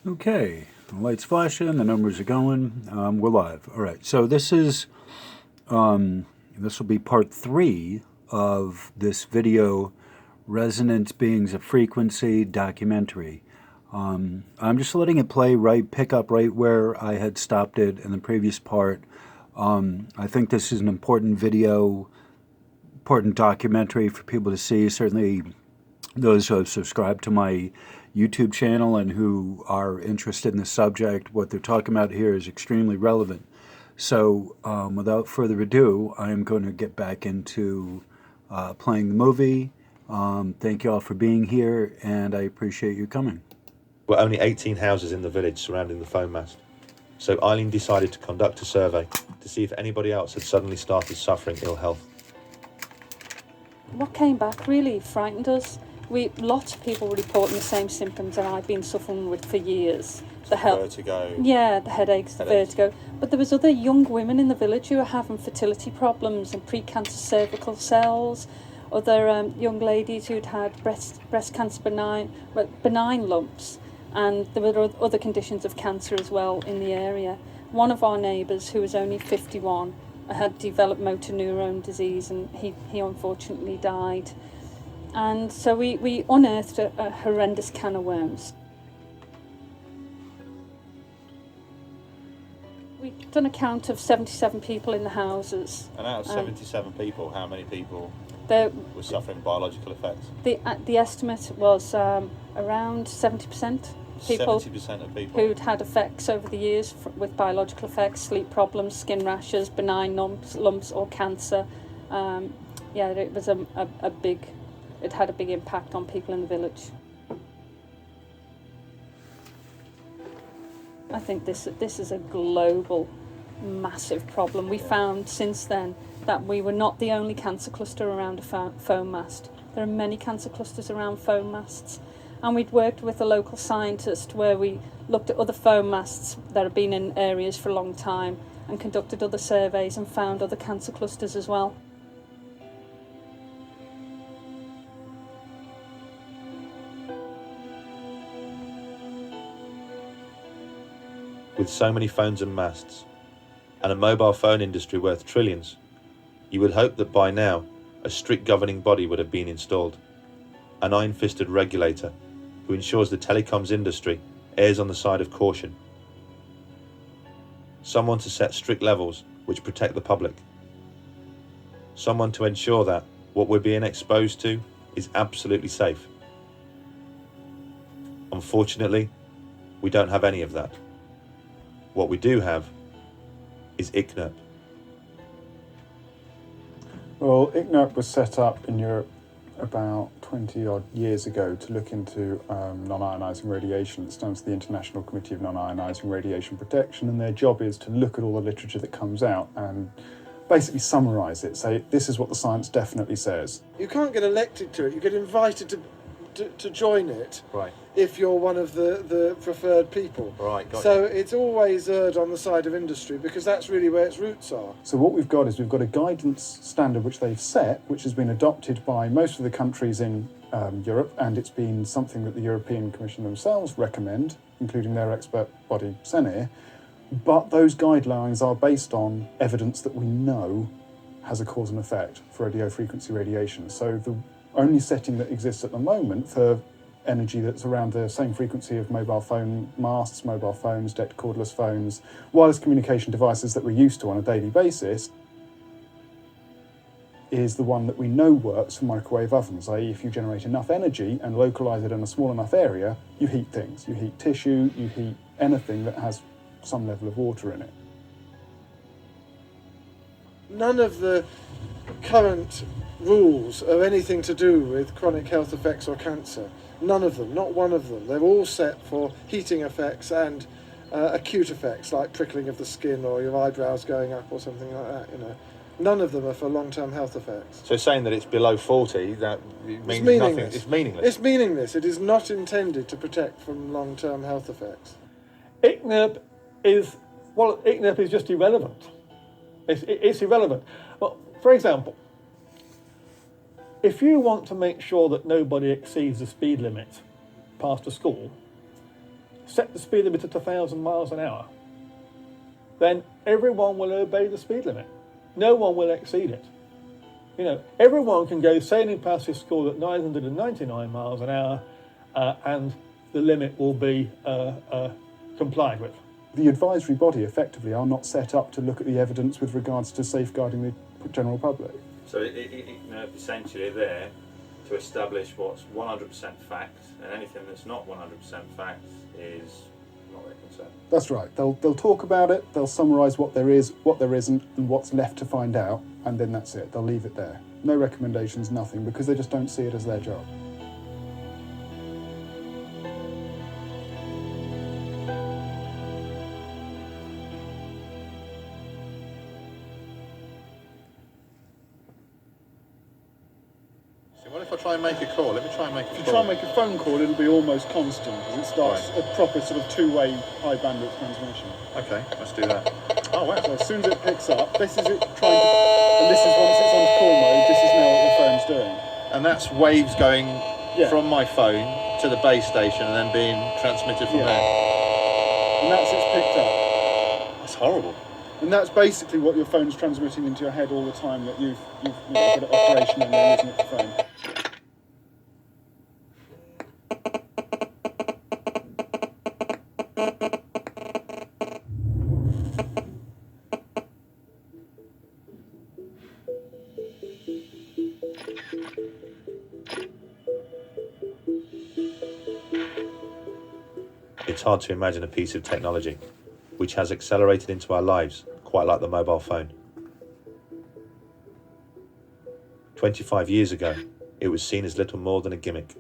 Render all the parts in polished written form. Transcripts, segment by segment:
Okay, the lights flashing, the numbers are going. We're live. All right, so this will be part 3 of this video, Resonance Beings of Frequency documentary. I'm just letting it pick up right where I had stopped it in the previous part. I think this is an important video, important documentary for people to see. Certainly those who have subscribed to my YouTube channel and who are interested in the subject, what they're talking about here is extremely relevant. So without further ado, I am going to get back into playing the movie. Thank you all for being here, and I appreciate you coming. There were only 18 houses in the village surrounding the foam mast, so Eileen decided to conduct a survey to see if anybody else had suddenly started suffering ill health. What came back really frightened us. Lots of people were reporting the same symptoms that I've been suffering with for years. Vertigo. Yeah, the headaches, the vertigo. But there was other young women in the village who were having fertility problems and pre-cancer cervical cells. Other young ladies who'd had breast cancer benign lumps, and there were other conditions of cancer as well in the area. One of our neighbours, who was only 51, had developed motor neurone disease, and he unfortunately died. And so we unearthed a horrendous can of worms. We've done a count of 77 people in the houses. And out of 77 people, how many people were suffering biological effects? The estimate was around 70%. People 70% of people who'd had effects over the years with biological effects, sleep problems, skin rashes, benign lumps or cancer. It was it had a big impact on people in the village. I think this is a global, massive problem. We found since then that we were not the only cancer cluster around a foam mast. There are many cancer clusters around foam masts. And we'd worked with a local scientist where we looked at other foam masts that have been in areas for a long time and conducted other surveys and found other cancer clusters as well. With so many phones and masts, and a mobile phone industry worth trillions, you would hope that by now a strict governing body would have been installed, an iron-fisted regulator who ensures the telecoms industry errs on the side of caution. Someone to set strict levels which protect the public. Someone to ensure that what we're being exposed to is absolutely safe. Unfortunately, we don't have any of that. What we do have is ICNIRP. Well, ICNIRP was set up in Europe about 20 odd years ago to look into non-ionising radiation. It stands for the International Committee of Non-Ionising Radiation Protection, and their job is to look at all the literature that comes out and basically summarise it, say this is what the science definitely says. You can't get elected to it, you get invited to join it. Right. If you're one of the preferred people. Right, got so it's always erred on the side of industry because that's really where its roots are. So what we've got is we've got a guidance standard which they've set, which has been adopted by most of the countries in Europe, and it's been something that the European Commission themselves recommend, including their expert body, CENIR. But those guidelines are based on evidence that we know has a cause and effect for radio frequency radiation. So the only setting that exists at the moment for energy that's around the same frequency of mobile phone masts, mobile phones, DECT cordless phones, wireless communication devices that we're used to on a daily basis, is the one that we know works for microwave ovens, i.e. if you generate enough energy and localise it in a small enough area, you heat things. You heat tissue, you heat anything that has some level of water in it. None of the current rules are anything to do with chronic health effects or cancer. None of them, not one of them. They're all set for heating effects and acute effects like prickling of the skin or your eyebrows going up or something like that, you know. None of them are for long-term health effects. So saying that it's below 40, that means nothing. It's meaningless. It's meaningless. It is not intended to protect from long-term health effects. ICNIRP is just irrelevant. It's irrelevant. Well, for example, if you want to make sure that nobody exceeds the speed limit past a school, set the speed limit at 1,000 miles an hour, then everyone will obey the speed limit. No one will exceed it. Everyone can go sailing past this school at 999 miles an hour, and the limit will be complied with. The advisory body effectively are not set up to look at the evidence with regards to safeguarding the general public. So essentially there to establish what's 100% fact, and anything that's not 100% fact is not their concern. That's right. They'll talk about it, they'll summarise what there is, what there isn't, and what's left to find out, and then that's it. They'll leave it there. No recommendations, nothing, because they just don't see it as their job. What if I try and make a call? Let me try and make a call. If you try and make a phone call, it'll be almost constant, because it starts Right. a proper sort of two-way high bandwidth transmission. Okay, let's do that. Oh, wow. So as soon as it picks up, this is it trying to, and this is once it's on call mode, this is now what the phone's doing. And that's waves going Yeah. from my phone to the base station and then being transmitted from Yeah. there. And that's it's picked up. That's horrible. And that's basically what your phone's transmitting into your head all the time, that you've got it operational and you're using it for phone. It's hard to imagine a piece of technology which has accelerated into our lives quite like the mobile phone. 25 years ago, it was seen as little more than a gimmick.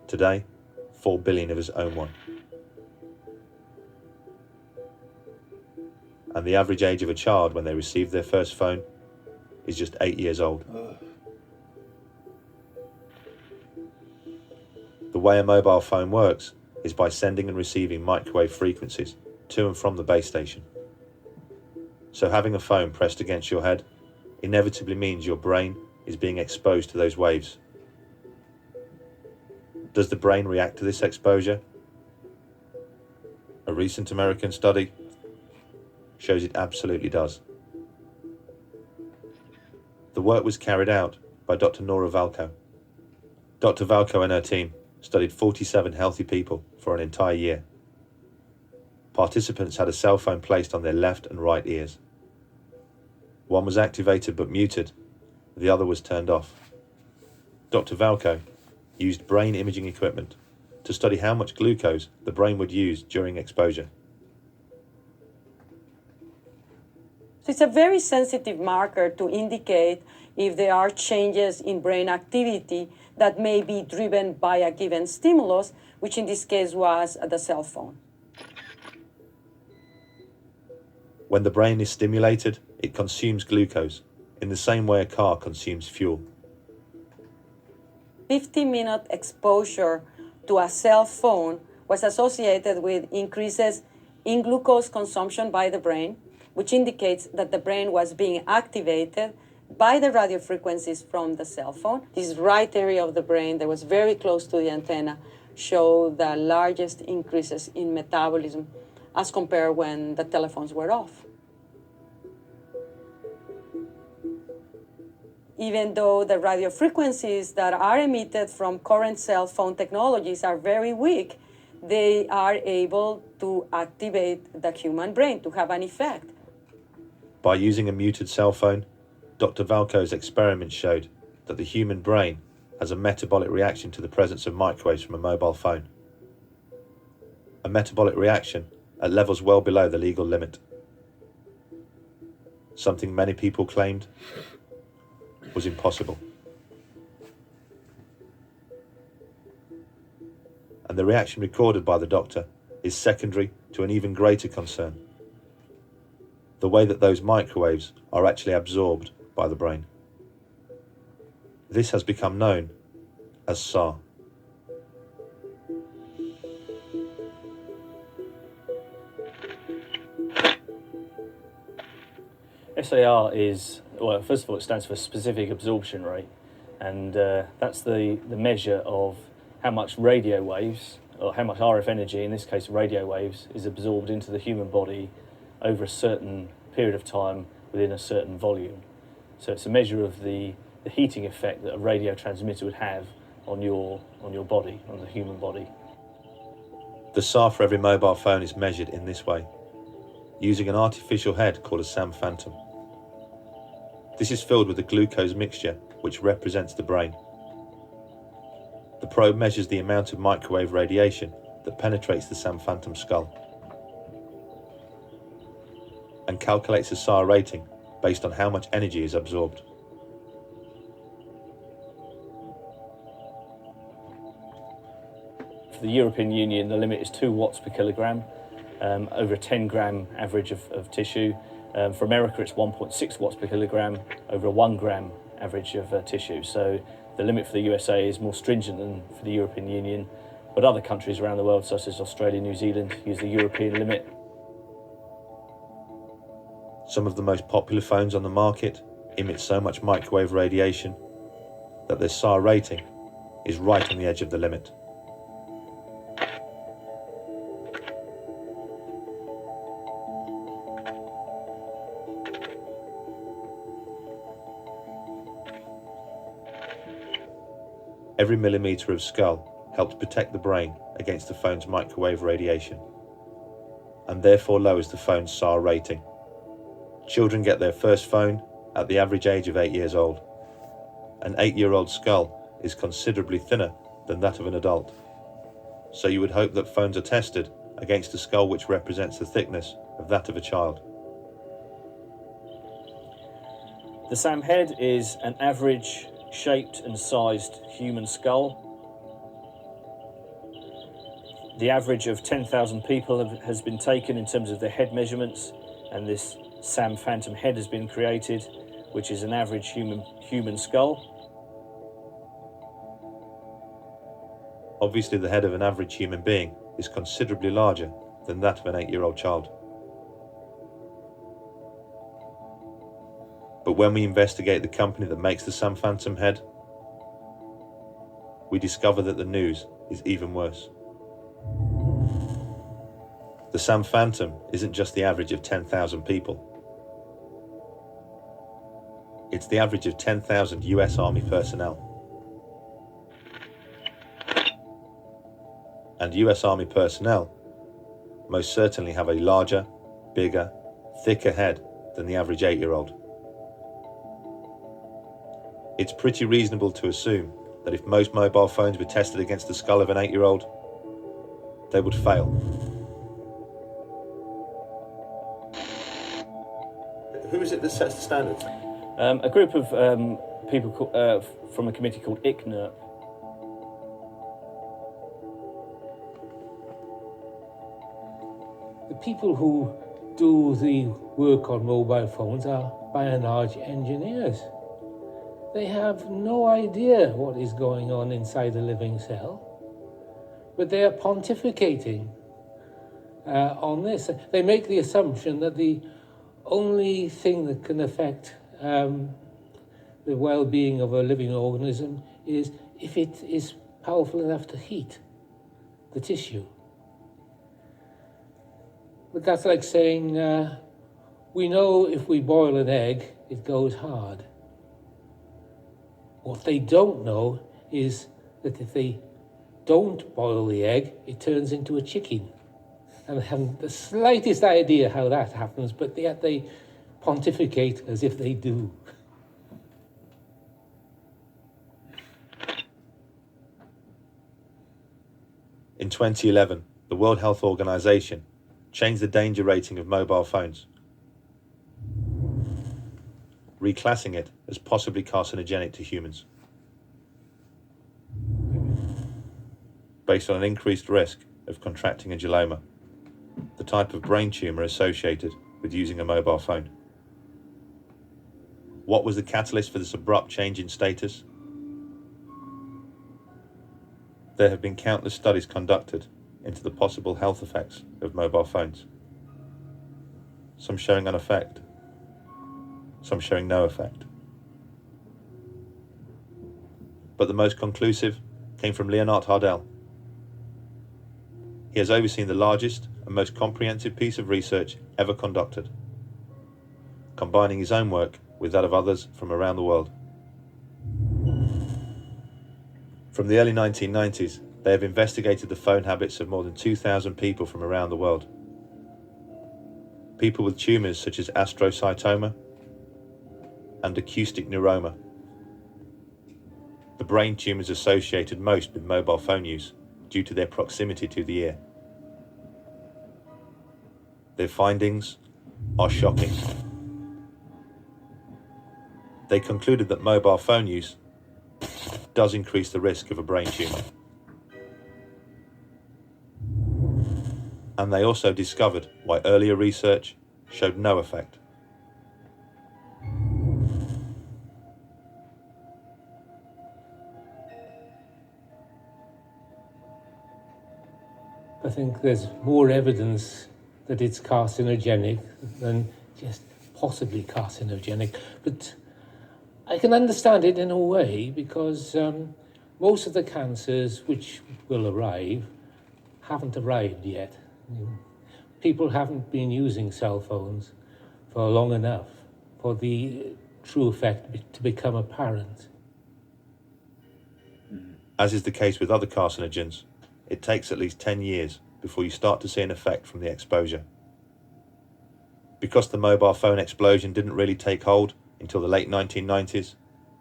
Today, 4 billion of us own one. And the average age of a child when they receive their first phone is just 8 years old. The way a mobile phone works is by sending and receiving microwave frequencies to and from the base station. So having a phone pressed against your head inevitably means your brain is being exposed to those waves. Does the brain react to this exposure? A recent American study shows it absolutely does. The work was carried out by Dr. Nora Valko. Dr. Valko and her team studied 47 healthy people for an entire year. Participants had a cell phone placed on their left and right ears. One was activated but muted, the other was turned off. Dr. Valko used brain imaging equipment to study how much glucose the brain would use during exposure. So it's a very sensitive marker to indicate if there are changes in brain activity that may be driven by a given stimulus, which in this case was the cell phone. When the brain is stimulated, it consumes glucose in the same way a car consumes fuel. 50-minute exposure to a cell phone was associated with increases in glucose consumption by the brain, which indicates that the brain was being activated by the radio frequencies from the cell phone. This right area of the brain that was very close to the antenna showed the largest increases in metabolism as compared when the telephones were off. Even though the radio frequencies that are emitted from current cell phone technologies are very weak, they are able to activate the human brain to have an effect. By using a muted cell phone, Dr. Valko's experiments showed that the human brain has a metabolic reaction to the presence of microwaves from a mobile phone. A metabolic reaction at levels well below the legal limit. Something many people claimed was impossible. And the reaction recorded by the doctor is secondary to an even greater concern: the way that those microwaves are actually absorbed by the brain. This has become known as SAR. SAR is, well, first of all, it stands for specific absorption rate, and that's the measure of how much radio waves, or how much RF energy, in this case radio waves, is absorbed into the human body over a certain period of time within a certain volume. So it's a measure of the heating effect that a radio transmitter would have on your body, on the human body. The SAR for every mobile phone is measured in this way, using an artificial head called a SAM Phantom. This is filled with a glucose mixture which represents the brain. The probe measures the amount of microwave radiation that penetrates the SAM Phantom skull and calculates a SAR rating based on how much energy is absorbed. For the European Union, the limit is 2 watts per kilogram, over a 10 gram average of tissue. For America, it's 1.6 watts per kilogram, over a 1 gram average of tissue. So the limit for the USA is more stringent than for the European Union, but other countries around the world, such as Australia, New Zealand, use the European limit. Some of the most popular phones on the market emit so much microwave radiation that their SAR rating is right on the edge of the limit. Every millimetre of skull helps protect the brain against the phone's microwave radiation, and therefore lowers the phone's SAR rating. Children get their first phone at the average age of 8 years old. An 8-year-old skull is considerably thinner than that of an adult, so you would hope that phones are tested against a skull which represents the thickness of that of a child. The SAM head is an average shaped and sized human skull. The average of 10,000 people has been taken in terms of their head measurements, and this SAM Phantom head has been created, which is an average human skull. Obviously, the head of an average human being is considerably larger than that of an 8-year-old child. But when we investigate the company that makes the SAM Phantom head, we discover that the news is even worse. The SAM Phantom isn't just the average of 10,000 people. It's the average of 10,000 US Army personnel. And US Army personnel most certainly have a larger, bigger, thicker head than the average 8-year-old. It's pretty reasonable to assume that if most mobile phones were tested against the skull of an 8-year-old, they would fail. Who is it that sets the standards? A group of people from a committee called ICNIRP. The people who do the work on mobile phones are, by and large, engineers. They have no idea what is going on inside a living cell, but they are pontificating on this. They make the assumption that the only thing that can affect the well-being of a living organism is if it is powerful enough to heat the tissue. But that's like saying, we know if we boil an egg, it goes hard. What they don't know is that if they don't boil the egg, it turns into a chicken. And they haven't the slightest idea how that happens, but yet they pontificate as if they do. In 2011, the World Health Organization changed the danger rating of mobile phones, reclassing it as possibly carcinogenic to humans, based on an increased risk of contracting a glioma, the type of brain tumour associated with using a mobile phone. What was the catalyst for this abrupt change in status? There have been countless studies conducted into the possible health effects of mobile phones, some showing an effect, some showing no effect. But the most conclusive came from Leonard Hardell. He has overseen the largest and most comprehensive piece of research ever conducted, combining his own work with that of others from around the world. From the early 1990s, they have investigated the phone habits of more than 2,000 people from around the world. People with tumours such as astrocytoma and acoustic neuroma, the brain tumours associated most with mobile phone use due to their proximity to the ear. Their findings are shocking. They concluded that mobile phone use does increase the risk of a brain tumour. And they also discovered why earlier research showed no effect. I think there's more evidence that it's carcinogenic than just possibly carcinogenic. But I can understand it in a way because most of the cancers which will arrive haven't arrived yet. People haven't been using cell phones for long enough for the true effect to become apparent. As is the case with other carcinogens, it takes at least 10 years before you start to see an effect from the exposure. Because the mobile phone explosion didn't really take hold until the late 1990s,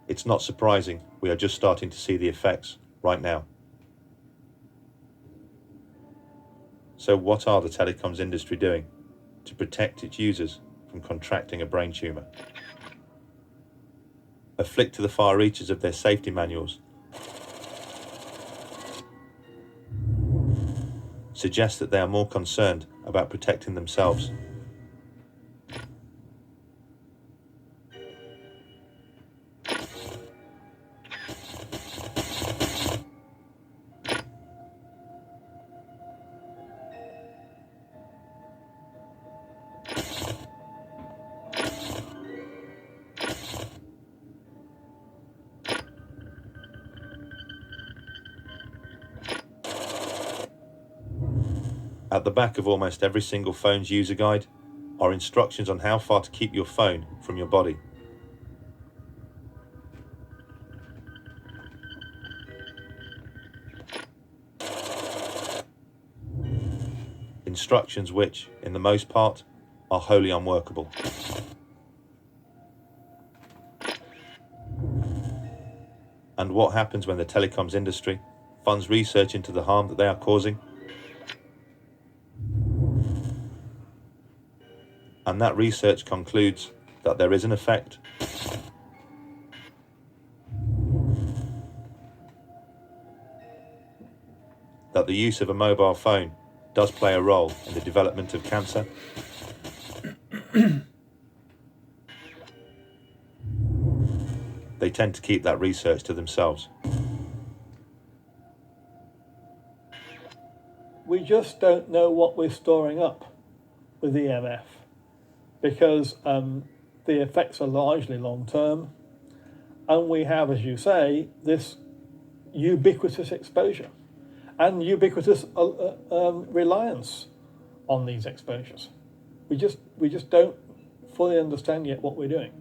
it's not surprising we are just starting to see the effects right now. So what are the telecoms industry doing to protect its users from contracting a brain tumour? A flick to the far reaches of their safety manuals suggests that they are more concerned about protecting themselves. At the back of almost every single phone's user guide are instructions on how far to keep your phone from your body. Instructions which, in the most part, are wholly unworkable. And what happens when the telecoms industry funds research into the harm that they are causing? And that research concludes that there is an effect. That the use of a mobile phone does play a role in the development of cancer. They tend to keep that research to themselves. We just don't know what we're storing up with EMF because the effects are largely long-term, and we have, as you say, this ubiquitous exposure and ubiquitous reliance on these exposures. We just don't fully understand yet what we're doing.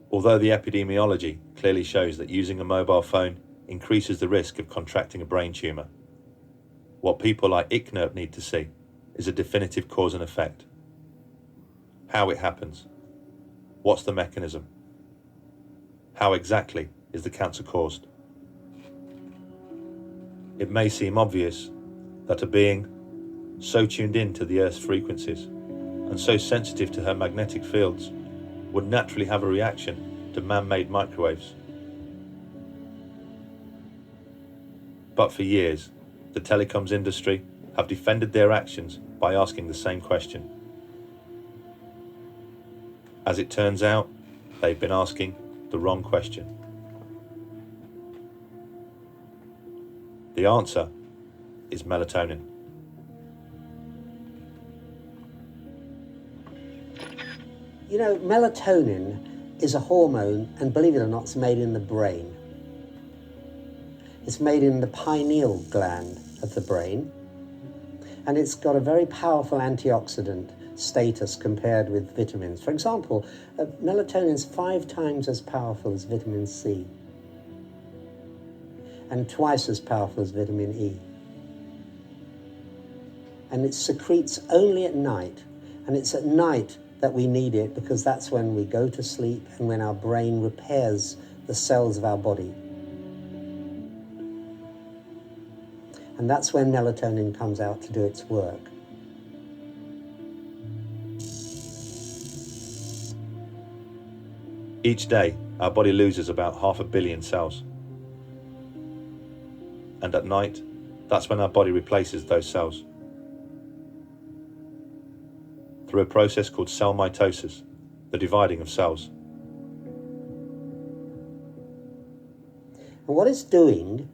Although the epidemiology clearly shows that using a mobile phone increases the risk of contracting a brain tumour, what people like ICNIRP need to see is a definitive cause and effect. How it happens. What's the mechanism? How exactly is the cancer caused? It may seem obvious that a being so tuned in to the Earth's frequencies and so sensitive to her magnetic fields would naturally have a reaction to man-made microwaves. But for years, the telecoms industry have defended their actions by asking the same question. As it turns out, they've been asking the wrong question. The answer is melatonin. You know, melatonin is a hormone, and believe it or not, it's made in the brain. It's made in the pineal gland of the brain, and it's got a very powerful antioxidant status compared with vitamins. For example, melatonin is 5 times as powerful as vitamin C and twice as powerful as vitamin E. And it secretes only at night, and it's at night that we need it because that's when we go to sleep and when our brain repairs the cells of our body. And that's when melatonin comes out to do its work. Each day, our body loses about 500 million cells. And at night, that's when our body replaces those cells. Through a process called cell mitosis, the dividing of cells. And what it's doing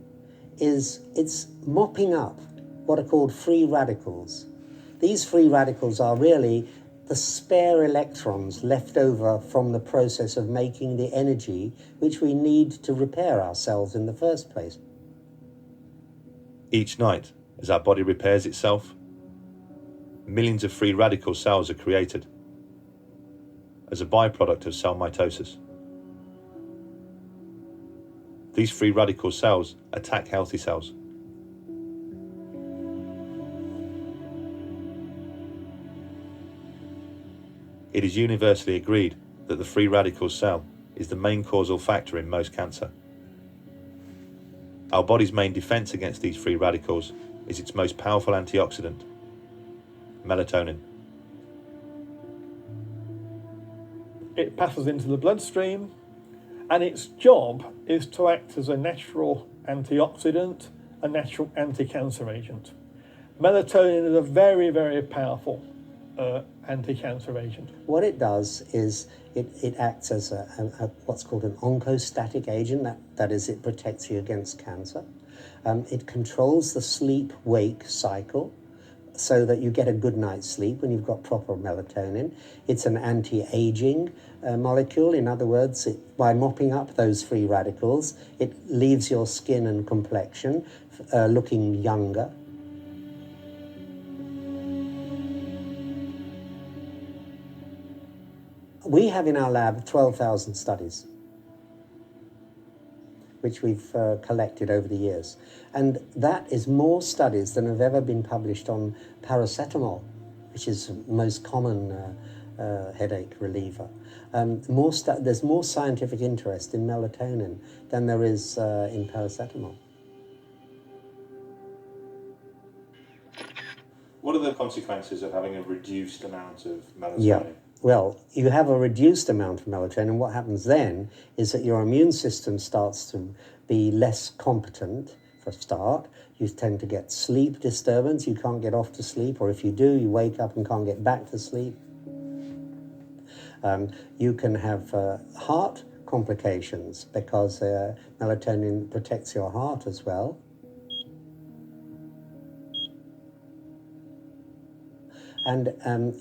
is it's mopping up what are called free radicals. These free radicals are really the spare electrons left over from the process of making the energy which we need to repair ourselves in the first place. Each night, as our body repairs itself, millions of free radical cells are created as a byproduct of cell mitosis. These free radical cells attack healthy cells. It is universally agreed that the free radical cell is the main causal factor in most cancer. Our body's main defense against these free radicals is its most powerful antioxidant, melatonin. It passes into the bloodstream, and its job is to act as a natural antioxidant, a natural anti-cancer agent. Melatonin is a very, very powerful anti-cancer agent. What it does is it acts as a what's called an oncostatic agent, that is, it protects you against cancer. It controls the sleep-wake cycle so that you get a good night's sleep when you've got proper melatonin. It's an anti-aging molecule. In other words, by mopping up those free radicals, it leaves your skin and complexion looking younger. We have in our lab 12,000 studies, which we've collected over the years. And that is more studies than have ever been published on paracetamol, which is the most common headache reliever. There's more scientific interest in melatonin than there is in paracetamol. What are the consequences of having a reduced amount of melatonin? Yeah. Well, you have a reduced amount of melatonin. What happens then is that your immune system starts to be less competent for a start. You tend to get sleep disturbance. You can't get off to sleep, or if you do, you wake up and can't get back to sleep. You can have heart complications because melatonin protects your heart as well. And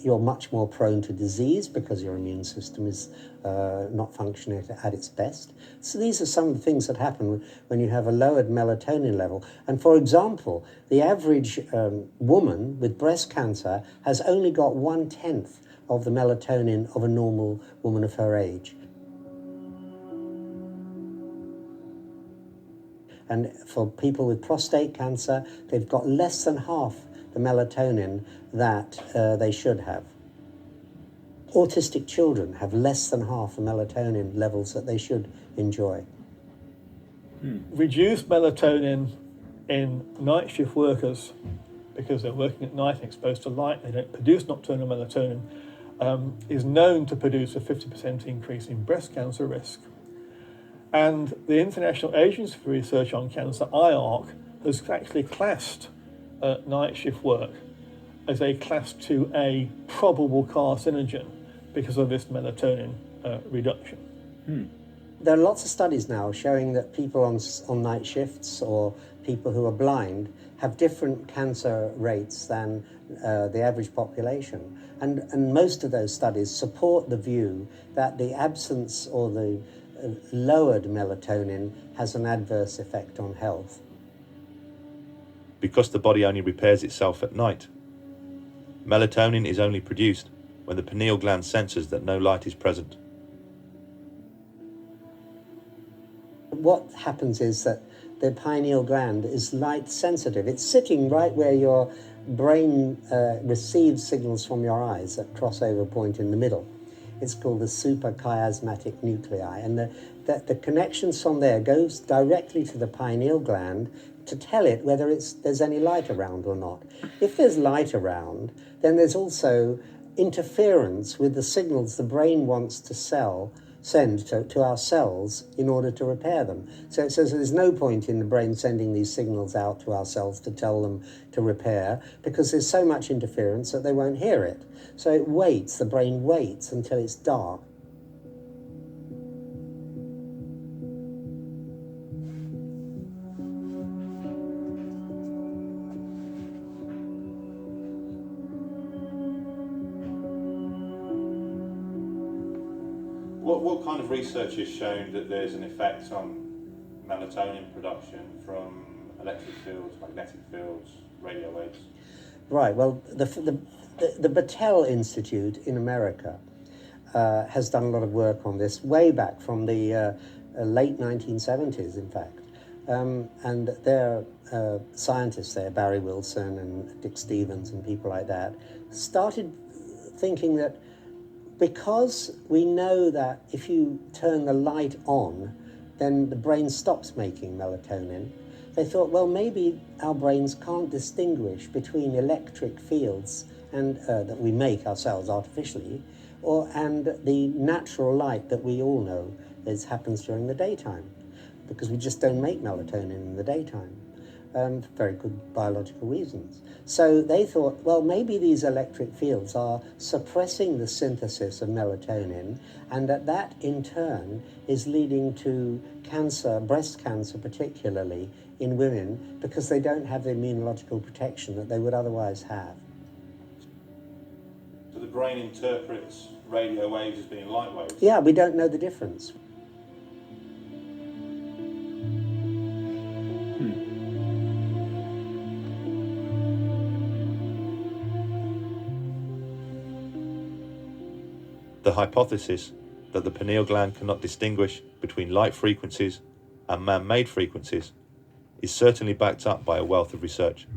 you're much more prone to disease because your immune system is not functioning at its best. So these are some of the things that happen when you have a lowered melatonin level. And for example, the average woman with breast cancer has only got 1/10 of the melatonin of a normal woman of her age. And for people with prostate cancer, they've got less than half the melatonin that they should have. Autistic children have less than half the melatonin levels that they should enjoy. Reduced melatonin in night shift workers, because they're working at night and exposed to light, they don't produce nocturnal melatonin, is known to produce a 50% increase in breast cancer risk. And the International Agency for Research on Cancer, IARC, has actually classed night shift work as a class 2A probable carcinogen because of this melatonin reduction. there are lots of studies now showing that people on night shifts or people who are blind have different cancer rates than the average population. And most of those studies support the view that the absence or the lowered melatonin has an adverse effect on health. Because the body only repairs itself at night, melatonin is only produced when the pineal gland senses that no light is present. What happens is that the pineal gland is light sensitive. It's sitting right where your brain receives signals from your eyes, that crossover point in the middle. It's called the suprachiasmatic nuclei, and the connections from there goes directly to the pineal gland to tell it whether there's any light around or not. If there's light around, then there's also interference with the signals the brain wants to send to our cells in order to repair them. So it says there's no point in the brain sending these signals out to our cells to tell them to repair, because there's so much interference that they won't hear it. So it waits, the brain waits until it's dark. What kind of research has shown that there's an effect on melatonin production from electric fields, magnetic fields, radio waves? Right, well, the Battelle Institute in America has done a lot of work on this way back from the late 1970s, in fact. And their scientists there, Barry Wilson and Dick Stevens and people like that, started thinking that because we know that if you turn the light on, then the brain stops making melatonin, they thought, well, maybe our brains can't distinguish between electric fields and that we make ourselves artificially, and the natural light that we all know happens during the daytime, because we just don't make melatonin in the daytime. For very good biological reasons. So they thought, well, maybe these electric fields are suppressing the synthesis of melatonin, and that in turn is leading to cancer, breast cancer particularly, in women, because they don't have the immunological protection that they would otherwise have. So the brain interprets radio waves as being light waves? Yeah, we don't know the difference. The hypothesis that the pineal gland cannot distinguish between light frequencies and man-made frequencies is certainly backed up by a wealth of research.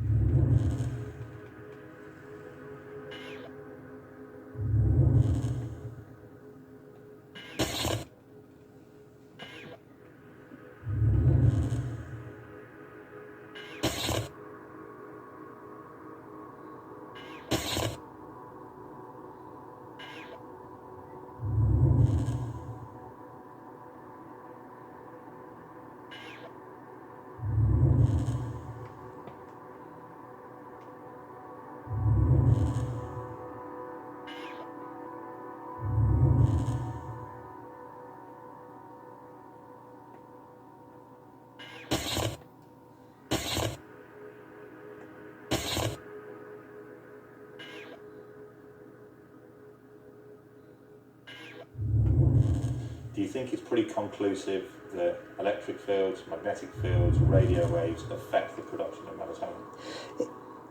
Do you think it's pretty conclusive that electric fields, magnetic fields, radio waves affect the production of melatonin?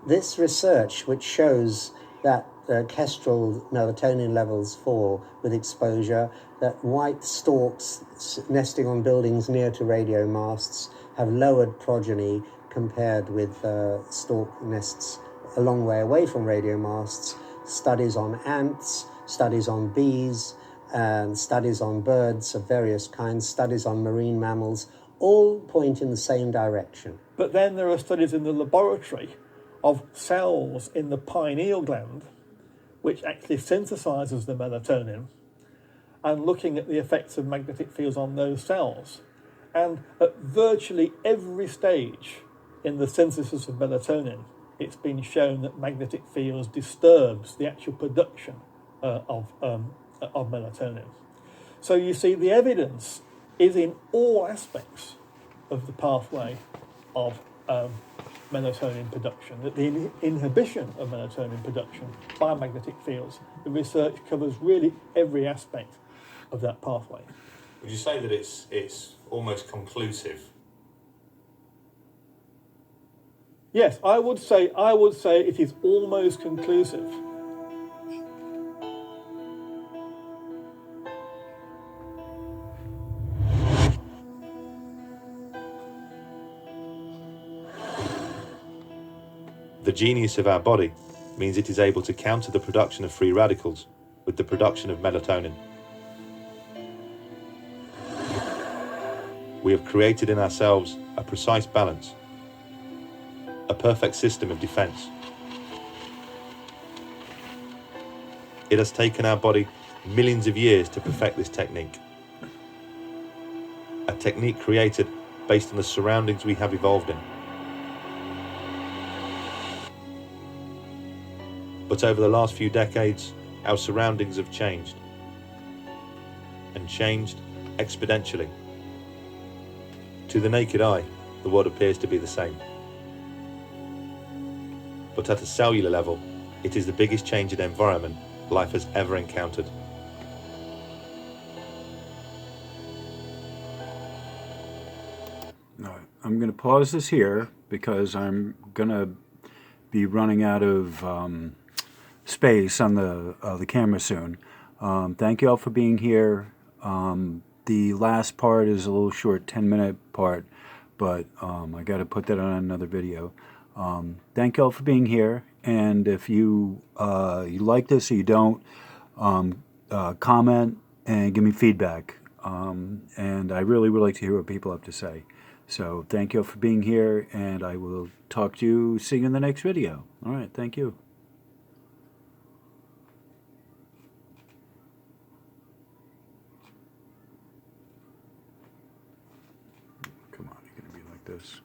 This research, which shows that kestrel melatonin levels fall with exposure, that white storks nesting on buildings near to radio masts have lowered progeny compared with stork nests a long way away from radio masts, studies on ants, studies on bees, and studies on birds of various kinds, studies on marine mammals, all point in the same direction. But then there are studies in the laboratory of cells in the pineal gland, which actually synthesizes the melatonin, and looking at the effects of magnetic fields on those cells. And at virtually every stage in the synthesis of melatonin, it's been shown that magnetic fields disturbs the actual production of melatonin. So you see, the evidence is in all aspects of the pathway of melatonin production, that the inhibition of melatonin production by magnetic fields, the research covers really every aspect of that pathway. Would you say that it's almost conclusive? Yes, I would say it is almost conclusive. The genius of our body means it is able to counter the production of free radicals with the production of melatonin. We have created in ourselves a precise balance, a perfect system of defense. It has taken our body millions of years to perfect this technique. A technique created based on the surroundings we have evolved in. But over the last few decades, our surroundings have changed, and changed exponentially. To the naked eye, the world appears to be the same. But at a cellular level, it is the biggest change in environment life has ever encountered. All right, I'm going to pause this here because I'm going to be running out of space on the camera soon. Thank you all for being here. The last part is a little short 10-minute part, but I got to put that on another video. Thank you all for being here, and if you like this or you don't, comment and give me feedback. And I really would like to hear what people have to say. So thank you all for being here, and I will talk to you, see you in the next video. All right, thank you. Come on, you're going to be like this.